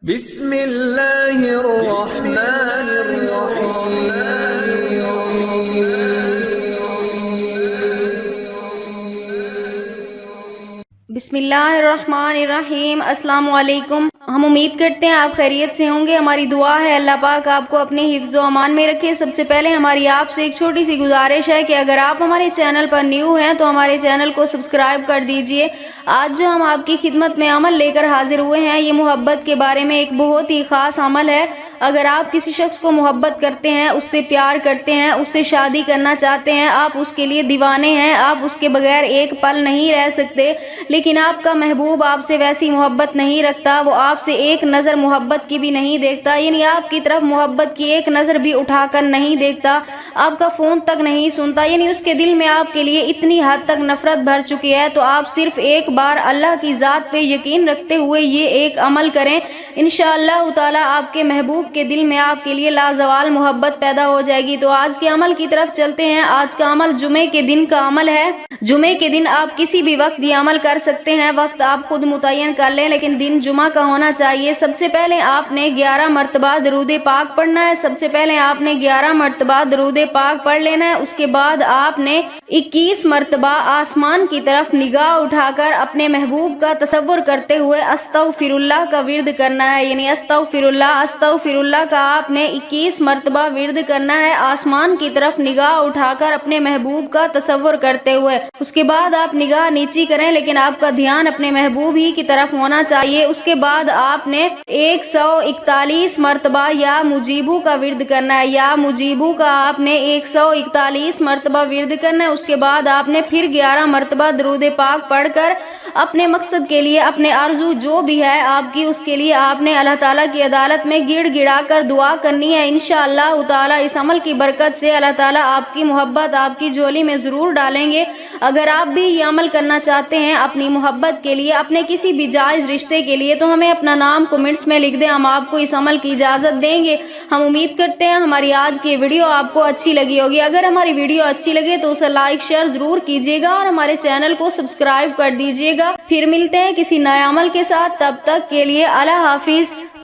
بسم اللہ الرحمن الرحیم بسم اللہ الرحمن الرحیم۔ السلام علیکم۔ ہم امید کرتے ہیں آپ خیریت سے ہوں گے۔ ہماری دعا ہے اللہ پاک آپ کو اپنے حفظ و امان میں رکھے۔ سب سے پہلے ہماری آپ سے ایک چھوٹی سی گزارش ہے کہ اگر آپ ہمارے چینل پر نیو ہیں تو ہمارے چینل کو سبسکرائب کر دیجئے۔ آج جو ہم آپ کی خدمت میں عمل لے کر حاضر ہوئے ہیں یہ محبت کے بارے میں ایک بہت ہی خاص عمل ہے۔ اگر آپ کسی شخص کو محبت کرتے ہیں، اس سے پیار کرتے ہیں، اس سے شادی کرنا چاہتے ہیں، آپ اس کے لیے دیوانے ہیں، آپ اس کے بغیر ایک پل نہیں رہ سکتے، لیکن آپ کا محبوب آپ سے ویسی محبت نہیں رکھتا، وہ آپ سے ایک نظر محبت کی بھی نہیں دیکھتا، یعنی آپ کی طرف محبت کی ایک نظر بھی اٹھا کر نہیں دیکھتا، آپ کا فون تک نہیں سنتا، یعنی اس کے دل میں آپ کے لیے اتنی حد تک نفرت بھر چکی ہے، تو آپ صرف ایک بار اللہ کی ذات پہ یقین رکھتے ہوئے یہ ایک عمل کریں۔ انشاءاللہ تعالی آپ کے محبوب کے دل میں آپ کے لیے لازوال محبت پیدا ہو جائے گی۔ تو آج کے عمل کی طرف چلتے ہیں۔ آج کا عمل جمعے کے دن کا عمل ہے۔ جمعے کے دن آپ کسی بھی وقت یہ عمل کر سکتے ہیں، وقت آپ خود متعین کر لیں، لیکن دن جمعہ کا ہونا چاہیے۔ سب سے پہلے آپ نے 11 مرتبہ درود پاک پڑھنا ہے۔ سب سے پہلے آپ نے 11 مرتبہ درود پاک پڑھ لینا ہے۔ اس کے بعد آپ نے 21 مرتبہ آسمان کی طرف نگاہ اٹھا کر اپنے محبوب کا تصور کرتے ہوئے استغفر اللہ کا ورد کرنا ہے، یعنی استغفر اللہ کا آپ نے 21 مرتبہ ورد کرنا ہے، آسمان کی طرف نگاہ اٹھا کر اپنے محبوب کا تصور کرتے ہوئے۔ اس کے بعد آپ نگاہ نیچی کریں، لیکن آپ کا دھیان اپنے محبوب ہی کی طرف ہونا چاہیے۔ اس کے بعد آپ نے 141 مرتبہ یا مجیبو کا ورد کرنا ہے، یا مجیبو کا آپ نے 141 مرتبہ ورد کرنا ہے۔ اس کے بعد آپ نے پھر 11 مرتبہ درود پاک پڑھ کر اپنے مقصد کے لیے، اپنے آرزو جو بھی ہے آپ کی، اس کے لیے آپ نے اللہ تعالیٰ کی عدالت میں گڑ گڑا کر دعا کرنی ہے۔ انشاءاللہ تعالیٰ اس عمل کی برکت سے اللہ تعالیٰ آپ کی محبت آپ کی جھولی میں ضرور ڈالیں گے۔ اگر آپ بھی یہ عمل کرنا چاہتے ہیں اپنی محبت کے لیے، اپنے کسی بھی جائز رشتے کے لیے، تو ہمیں اپنا نام کمنٹس میں لکھ دیں، ہم آپ کو اس عمل کی اجازت دیں گے۔ ہم امید کرتے ہیں ہماری آج کی ویڈیو آپ کو اچھی لگی ہوگی۔ اگر ہماری ویڈیو اچھی لگے تو اسے لائک شیئر ضرور کیجیے گا اور ہمارے چینل کو سبسکرائب کر دیجیے گا۔ پھر ملتے ہیں کسی نئے عمل کے ساتھ، تب تک کے لیے اللہ حافظ۔